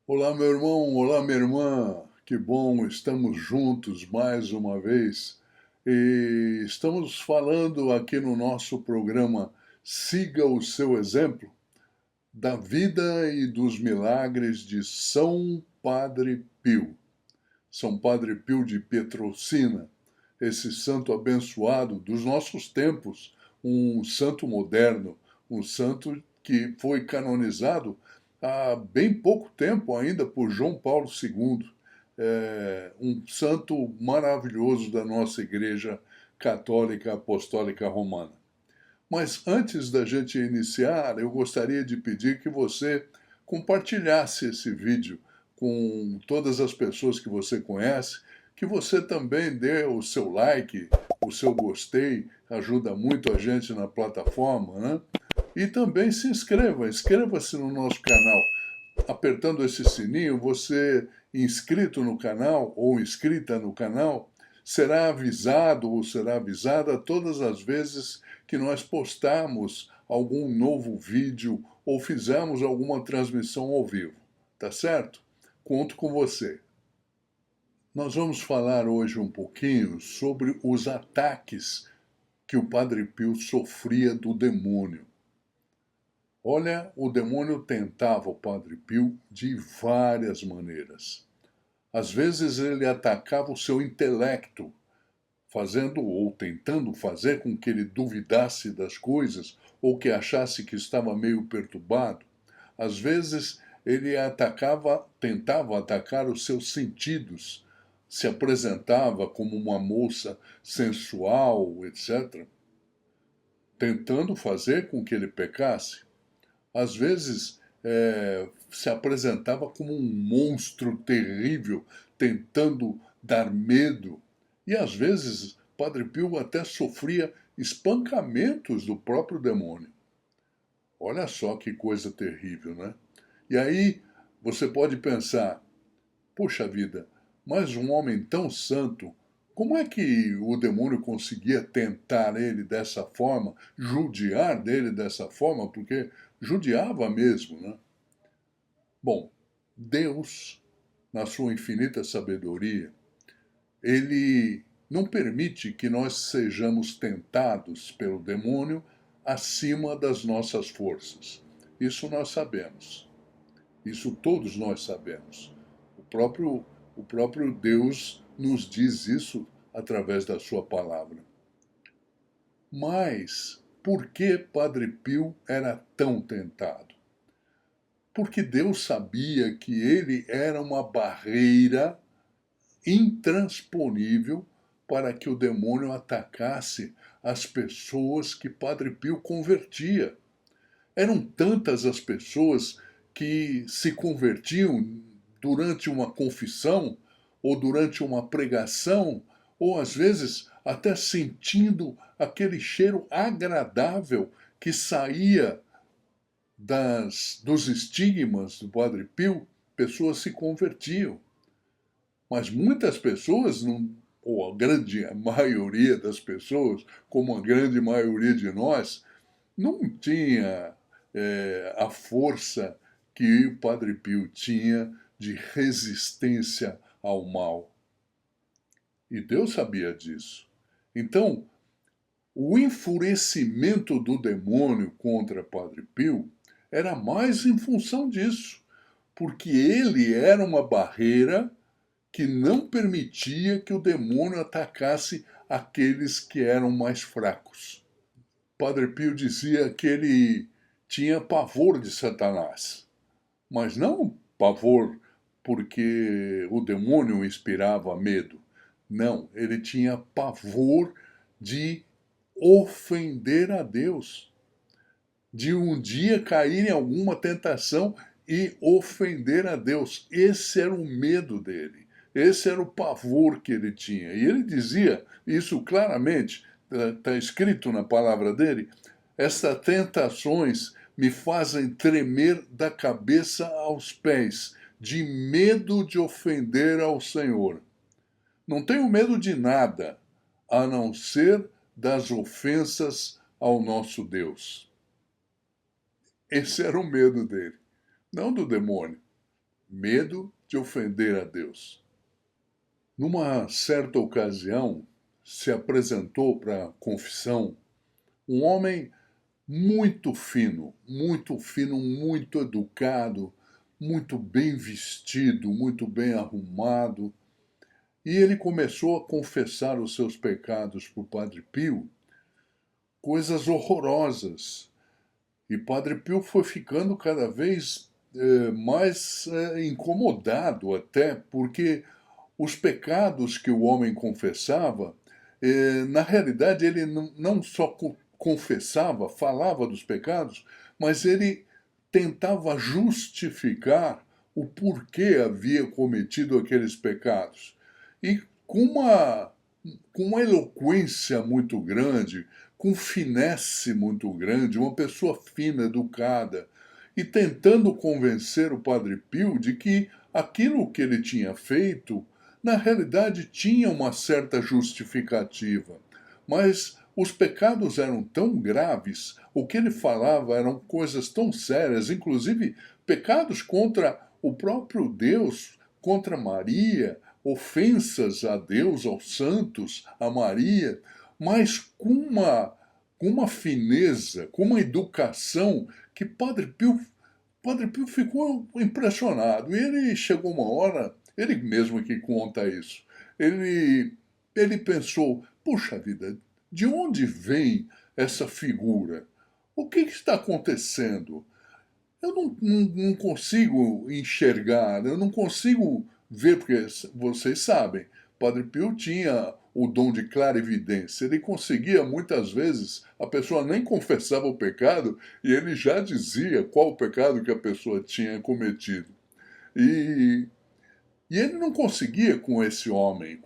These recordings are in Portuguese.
Olá, meu irmão, olá, minha irmã. Que bom, estamos juntos mais uma vez. E estamos falando aqui no nosso programa Siga o Seu Exemplo, da vida e dos milagres de São Padre Pio. São Padre Pio de Pietrelcina, esse santo abençoado dos nossos tempos, um santo moderno, um santo que foi canonizado há bem pouco tempo ainda por João Paulo II, um santo maravilhoso da nossa Igreja Católica Apostólica Romana. Mas antes da gente iniciar, eu gostaria de pedir que você compartilhasse esse vídeo com todas as pessoas que você conhece, que você também dê o seu like, o seu gostei, ajuda muito a gente na plataforma, né? E também se inscreva, inscreva-se no nosso canal. Apertando esse sininho, você inscrito no canal ou inscrita no canal, será avisado ou será avisada todas as vezes que nós postarmos algum novo vídeo ou fizermos alguma transmissão ao vivo. Tá certo? Conto com você. Nós vamos falar hoje um pouquinho sobre os ataques que o Padre Pio sofria do demônio. Olha, o demônio tentava o Padre Pio de várias maneiras. Às vezes ele atacava o seu intelecto, fazendo ou tentando fazer com que ele duvidasse das coisas ou que achasse que estava meio perturbado. Às vezes ele tentava atacar os seus sentidos, se apresentava como uma moça sensual, etc., tentando fazer com que ele pecasse. Às vezes se apresentava como um monstro terrível, tentando dar medo. E às vezes Padre Pio até sofria espancamentos do próprio demônio. Olha só que coisa terrível, né? E aí você pode pensar, poxa vida, mas um homem tão santo, como é que o demônio conseguia tentar ele dessa forma, judiar dele dessa forma? Porque judiava mesmo, né? Bom, Deus, na sua infinita sabedoria, ele não permite que nós sejamos tentados pelo demônio acima das nossas forças. Isso nós sabemos. Isso todos nós sabemos. O próprio, o próprio Deus nos diz isso através da sua palavra. Mas por que Padre Pio era tão tentado? Porque Deus sabia que ele era uma barreira intransponível para que o demônio atacasse as pessoas que Padre Pio convertia. Eram tantas as pessoas que se convertiam durante uma confissão, ou durante uma pregação, ou às vezes até sentindo aquele cheiro agradável que saía dos estigmas do Padre Pio, pessoas se convertiam. Mas muitas pessoas, não, ou a grande maioria das pessoas, como a grande maioria de nós, não tinha a força que o Padre Pio tinha de resistência ao mal. E Deus sabia disso. Então, o enfurecimento do demônio contra Padre Pio era mais em função disso, porque ele era uma barreira que não permitia que o demônio atacasse aqueles que eram mais fracos. Padre Pio dizia que ele tinha pavor de Satanás, mas não pavor porque o demônio inspirava medo. Não, ele tinha pavor de ofender a Deus, de um dia cair em alguma tentação e ofender a Deus. Esse era o medo dele, esse era o pavor que ele tinha. E ele dizia isso claramente, está escrito na palavra dele: estas tentações me fazem tremer da cabeça aos pés, de medo de ofender ao Senhor. Não tenho medo de nada, a não ser das ofensas ao nosso Deus. Esse era o medo dele, não do demônio. medo de ofender a Deus. Numa certa ocasião, se apresentou para a confissão um homem muito fino, muito educado, muito bem vestido, muito bem arrumado. E ele começou a confessar os seus pecados para o Padre Pio, coisas horrorosas. E Padre Pio foi ficando cada vez mais incomodado até, porque os pecados que o homem confessava, na realidade ele não só confessava, falava dos pecados, mas ele tentava justificar o porquê havia cometido aqueles pecados. E com uma eloquência muito grande, com finesse muito grande, uma pessoa fina, educada, e tentando convencer o Padre Pio de que aquilo que ele tinha feito, na realidade, tinha uma certa justificativa. Mas os pecados eram tão graves, o que ele falava eram coisas tão sérias, inclusive pecados contra o próprio Deus, contra Maria, ofensas a Deus, aos santos, a Maria, mas com uma fineza, com uma educação que Padre Pio ficou impressionado. E ele chegou uma hora, ele mesmo que conta isso, ele, ele pensou, puxa vida, de onde vem essa figura? O que está acontecendo? Eu não consigo enxergar, eu não consigo ver, porque vocês sabem, Padre Pio tinha o dom de clarividência. Ele conseguia, muitas vezes, a pessoa nem confessava o pecado e ele já dizia qual o pecado que a pessoa tinha cometido. E, e ele não conseguia com esse homem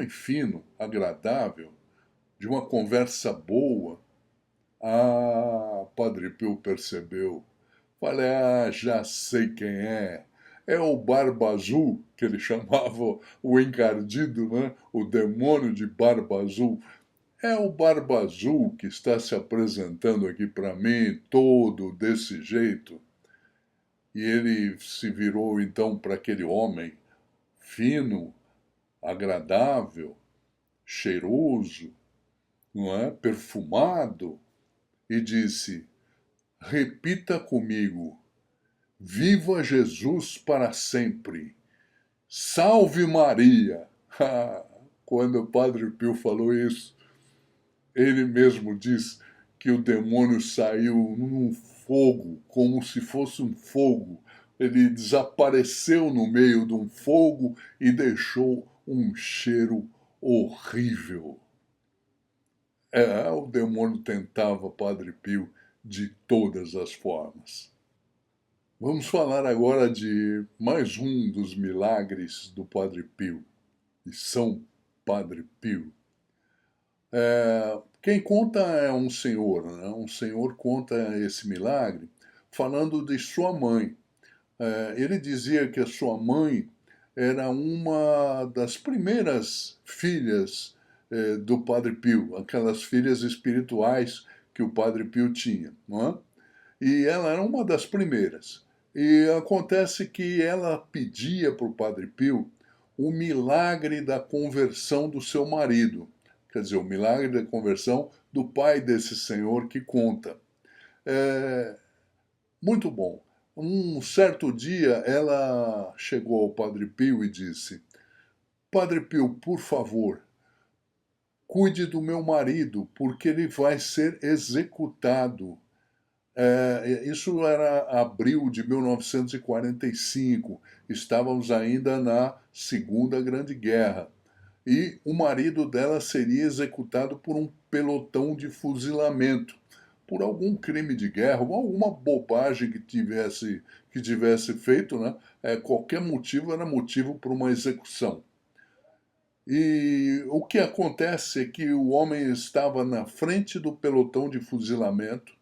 fino, agradável, de uma conversa boa. Ah, Padre Pio percebeu. Falei, ah, já sei quem é. É o Barba Azul, que ele chamava o encardido, né? O demônio de Barba Azul. É o Barba Azul que está se apresentando aqui para mim, todo desse jeito. E ele se virou então para aquele homem fino, agradável, cheiroso, não é? Perfumado, e disse: repita comigo. Viva Jesus para sempre! Salve Maria! Quando o Padre Pio falou isso, ele mesmo diz que o demônio saiu num fogo, como se fosse um fogo. Ele desapareceu no meio de um fogo e deixou um cheiro horrível. O demônio tentava Padre Pio de todas as formas. Vamos falar agora de mais um dos milagres do Padre Pio, de São Padre Pio. Quem conta é um senhor, né? Um senhor conta esse milagre falando de sua mãe. Ele dizia que a sua mãe era uma das primeiras filhas do Padre Pio, aquelas filhas espirituais que o Padre Pio tinha, não é? E ela era uma das primeiras. E acontece que ela pedia para o Padre Pio o milagre da conversão do seu marido. Quer dizer, o milagre da conversão do pai desse senhor que conta. É, muito bom. Um certo dia ela chegou ao Padre Pio e disse: Padre Pio, por favor, cuide do meu marido, porque ele vai ser executado. Isso era abril de 1945. Estávamos ainda na Segunda Grande Guerra. E o marido dela seria executado por um pelotão de fuzilamento, por algum crime de guerra, ou alguma bobagem que tivesse feito, né? Qualquer motivo era motivo para uma execução. E o que acontece é que o homem estava na frente do pelotão de fuzilamento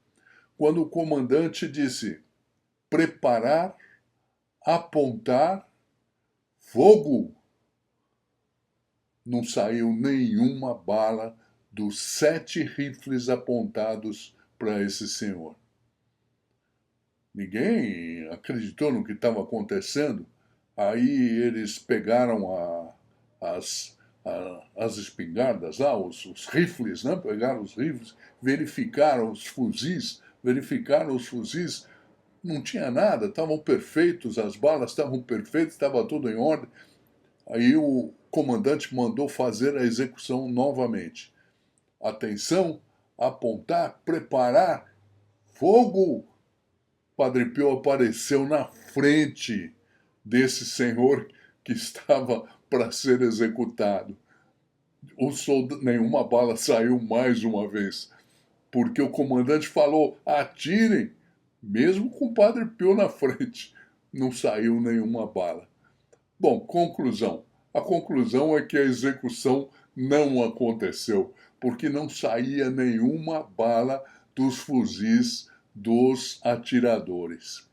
quando o comandante disse: preparar, apontar, fogo. Não saiu nenhuma bala dos 7 rifles apontados para esse senhor. Ninguém acreditou no que estava acontecendo. Aí eles pegaram as espingardas lá, os rifles, né? Pegaram os rifles, verificaram os fuzis, não tinha nada, estavam perfeitos, as balas estavam perfeitas, estava tudo em ordem. Aí o comandante mandou fazer a execução novamente. Atenção, apontar, preparar, fogo! Padre Pio apareceu na frente desse senhor que estava para ser executado. Nenhuma bala saiu mais uma vez, porque o comandante falou: atirem, mesmo com o Padre Pio na frente. Não saiu nenhuma bala. Bom, conclusão. A conclusão é que a execução não aconteceu, porque não saía nenhuma bala dos fuzis dos atiradores.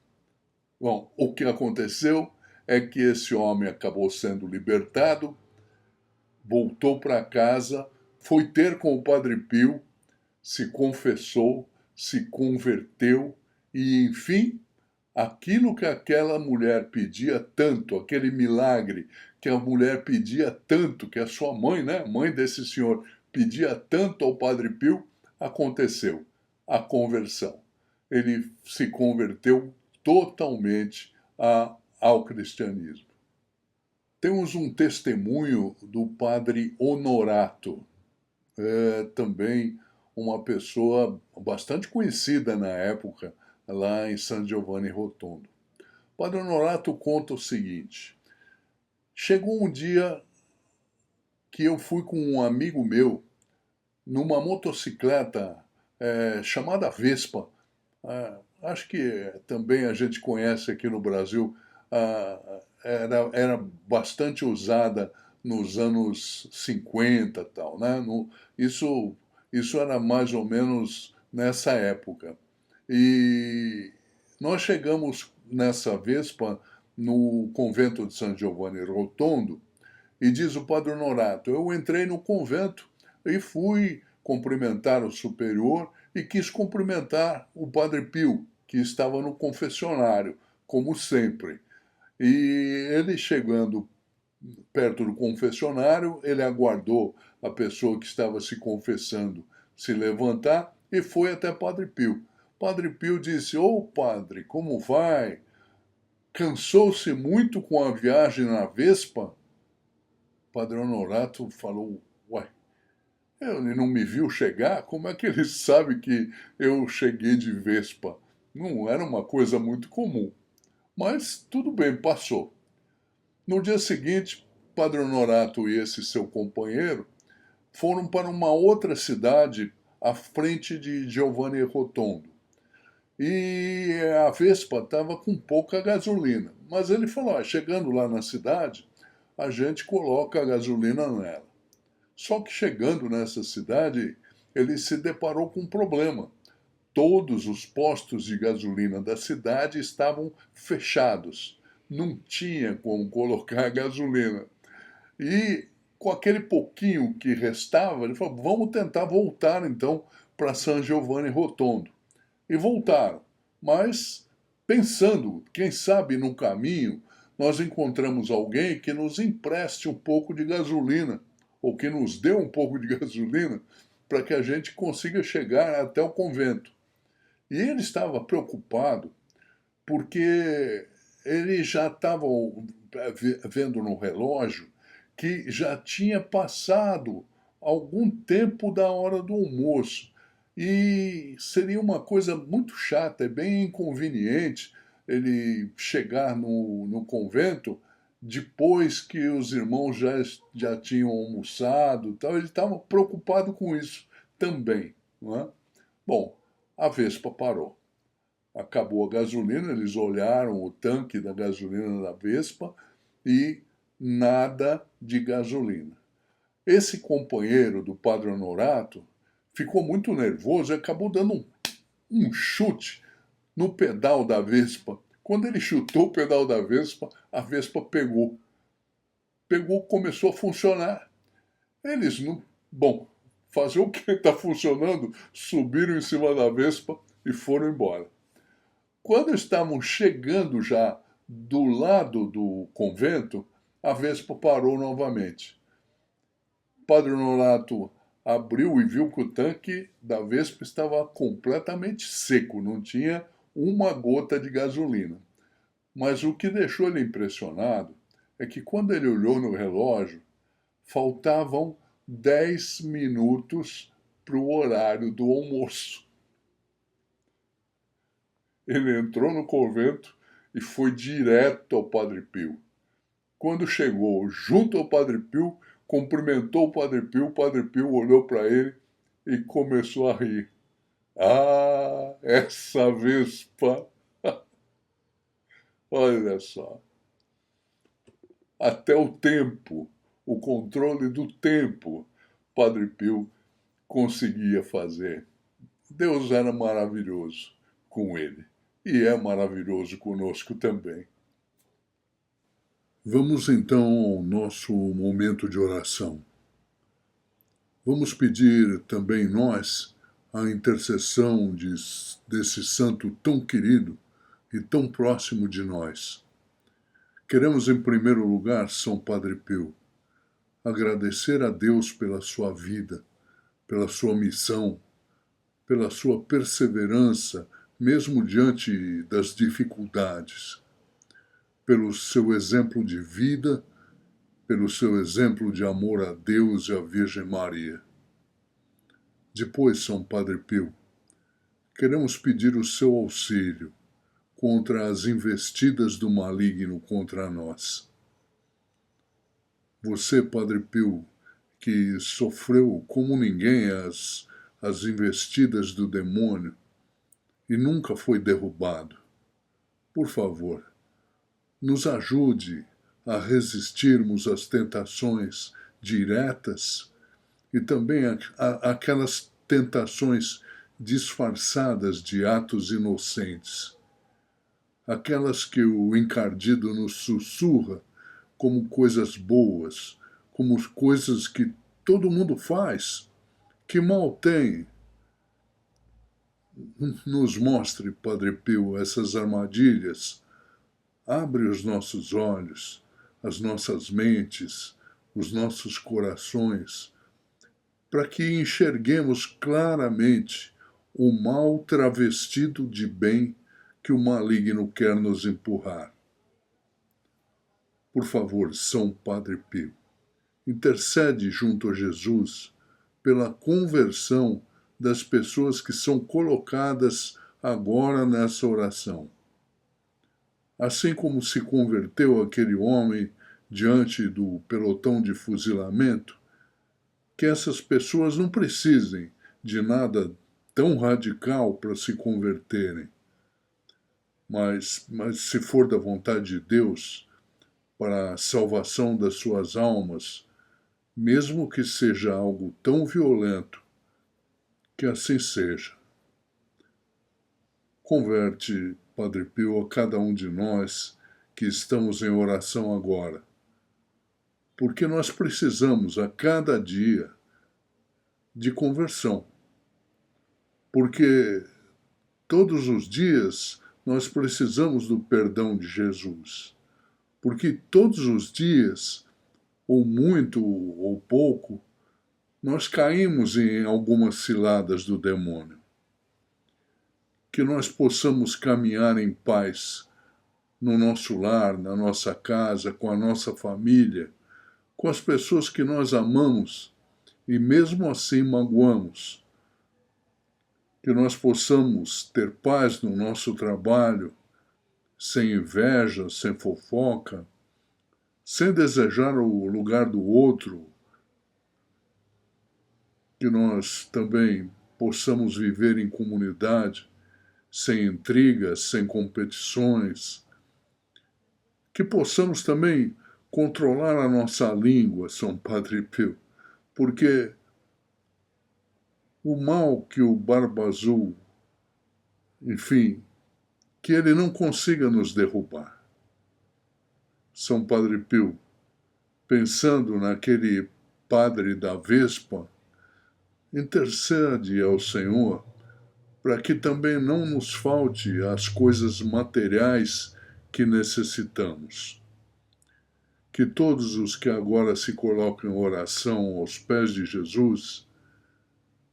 Bom, o que aconteceu é que esse homem acabou sendo libertado, voltou para casa, foi ter com o Padre Pio, se confessou, se converteu e, enfim, aquilo que aquela mulher pedia tanto, aquele milagre que a mulher pedia tanto, que a sua mãe, né, mãe desse senhor, pedia tanto ao Padre Pio, aconteceu, a conversão. Ele se converteu totalmente ao cristianismo. Temos um testemunho do Padre Honorato, também uma pessoa bastante conhecida na época, lá em San Giovanni Rotondo. O Padre Honorato conta o seguinte: chegou um dia que eu fui com um amigo meu numa motocicleta chamada Vespa. Acho que também a gente conhece aqui no Brasil. Era bastante usada nos anos 50 e tal, né? Isso era mais ou menos nessa época. E nós chegamos nessa Vespa no convento de San Giovanni Rotondo e diz o Padre Honorato: eu entrei no convento e fui cumprimentar o superior e quis cumprimentar o Padre Pio, que estava no confessionário, como sempre. E ele chegando perto do confessionário, ele aguardou a pessoa que estava se confessando se levantar e foi até Padre Pio. Padre Pio disse: ô padre, como vai? Cansou-se muito com a viagem na Vespa? Padre Honorato falou: ué, ele não me viu chegar? Como é que ele sabe que eu cheguei de Vespa? Não era uma coisa muito comum. Mas tudo bem, passou. No dia seguinte, Padre Honorato e esse seu companheiro foram para uma outra cidade à frente de Giovanni Rotondo. E a Vespa estava com pouca gasolina. Mas ele falou: chegando lá na cidade, a gente coloca a gasolina nela. Só que chegando nessa cidade, ele se deparou com um problema. Todos os postos de gasolina da cidade estavam fechados. Não tinha como colocar gasolina. E com aquele pouquinho que restava, ele falou: vamos tentar voltar então para San Giovanni Rotondo. E voltaram. Mas pensando, quem sabe no caminho nós encontramos alguém que nos empreste um pouco de gasolina, ou que nos dê um pouco de gasolina, para que a gente consiga chegar até o convento. E ele estava preocupado porque ele já estava vendo no relógio que já tinha passado algum tempo da hora do almoço. E seria uma coisa muito chata, é bem inconveniente ele chegar no convento depois que os irmãos já tinham almoçado. Tal. Ele estava preocupado com isso também. Não é? Bom, a Vespa parou. Acabou a gasolina, eles olharam o tanque da gasolina da Vespa e nada de gasolina. Esse companheiro do Padre Honorato ficou muito nervoso e acabou dando um chute no pedal da Vespa. Quando ele chutou o pedal da Vespa, a Vespa pegou. Pegou, começou a funcionar. Eles não. Bom, fazer o que está funcionando, subiram em cima da Vespa e foram embora. Quando estavam chegando já do lado do convento, a Vespa parou novamente. Padre Nonato abriu e viu que o tanque da Vespa estava completamente seco, não tinha uma gota de gasolina. Mas o que deixou ele impressionado é que quando ele olhou no relógio, faltavam 10 minutos para o horário do almoço. Ele entrou no convento e foi direto ao Padre Pio. Quando chegou junto ao Padre Pio, cumprimentou o Padre Pio olhou para ele e começou a rir. Ah, essa Vespa! Olha só. Até o tempo, o controle do tempo, Padre Pio conseguia fazer. Deus era maravilhoso com ele e é maravilhoso conosco também. Vamos então ao nosso momento de oração. Vamos pedir também nós a intercessão desse santo tão querido e tão próximo de nós. Queremos, em primeiro lugar, São Padre Pio, agradecer a Deus pela sua vida, pela sua missão, pela sua perseverança, mesmo diante das dificuldades, pelo seu exemplo de vida, pelo seu exemplo de amor a Deus e à Virgem Maria. Depois, São Padre Pio, queremos pedir o seu auxílio contra as investidas do maligno contra nós. Você, Padre Pio, que sofreu como ninguém as investidas do demônio e nunca foi derrubado, por favor, nos ajude a resistirmos às tentações diretas e também aquelas tentações disfarçadas de atos inocentes, aquelas que o encardido nos sussurra como coisas boas, como coisas que todo mundo faz, que mal tem. Nos mostre, Padre Pio, essas armadilhas. Abre os nossos olhos, as nossas mentes, os nossos corações, para que enxerguemos claramente o mal travestido de bem que o maligno quer nos empurrar. Por favor, São Padre Pio, intercede junto a Jesus pela conversão das pessoas que são colocadas agora nessa oração. Assim como se converteu aquele homem diante do pelotão de fuzilamento, que essas pessoas não precisem de nada tão radical para se converterem. Mas se for da vontade de Deus, para a salvação das suas almas, mesmo que seja algo tão violento, que assim seja. Converte, Padre Pio, a cada um de nós que estamos em oração agora, porque nós precisamos a cada dia de conversão, porque todos os dias nós precisamos do perdão de Jesus, porque todos os dias, ou muito ou pouco, nós caímos em algumas ciladas do demônio. Que nós possamos caminhar em paz no nosso lar, na nossa casa, com a nossa família, com as pessoas que nós amamos e mesmo assim magoamos. Que nós possamos ter paz no nosso trabalho, sem inveja, sem fofoca, sem desejar o lugar do outro. Que nós também possamos viver em comunidade, sem intrigas, sem competições. Que possamos também controlar a nossa língua, São Padre Pio, porque o mal que o Barba Azul, enfim, que ele não consiga nos derrubar. São Padre Pio, pensando naquele padre da Vespa, intercede ao Senhor para que também não nos falte as coisas materiais que necessitamos. Que todos os que agora se colocam em oração aos pés de Jesus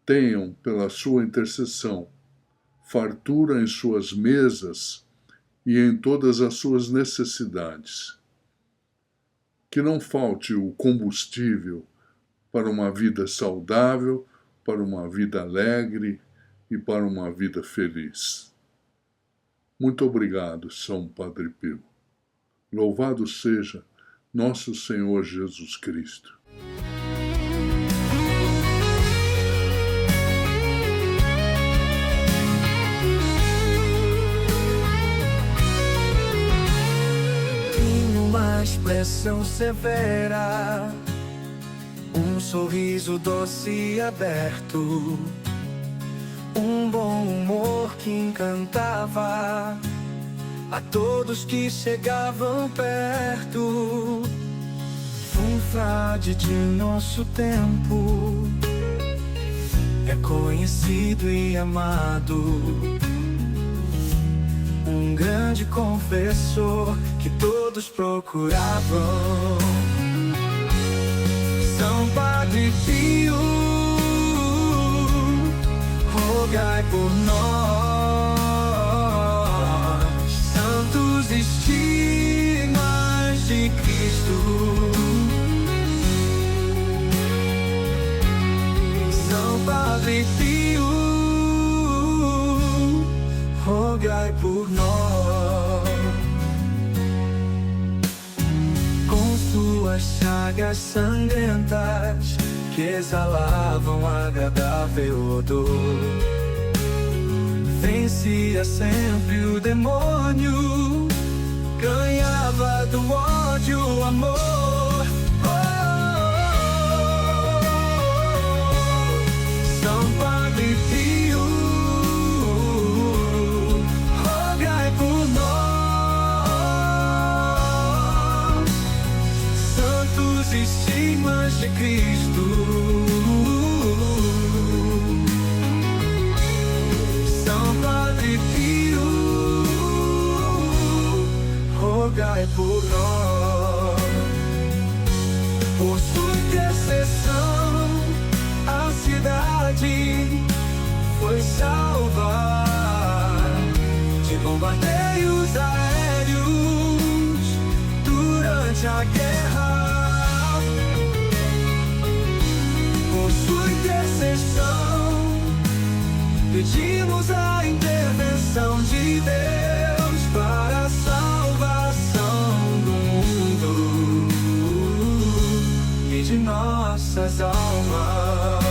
tenham, pela sua intercessão, fartura em suas mesas e em todas as suas necessidades. Que não falte o combustível para uma vida saudável, para uma vida alegre e para uma vida feliz. Muito obrigado, São Padre Pio. Louvado seja nosso Senhor Jesus Cristo. Tinha uma expressão severa, um sorriso doce e aberto, um bom humor que encantava a todos que chegavam perto. Um frade de nosso tempo, é conhecido e amado, um grande confessor que todos procuravam. São Padre Pio, rogai por nós. Santos estigmas de Cristo, São Padre Pio, rogai por nós. Com suas chagas sangrentas que exalavam agradável odor, vencia sempre o demônio, ganhava do ódio o amor. São Padre Pio, rogai por nós. Santos estigmas de Cristo, rogai por nós. Por sua intercessão, a cidade foi salva de bombardeios aéreos durante a guerra. Por sua intercessão, pedimos a intervenção de Deus para a salvação do mundo e de nossas almas.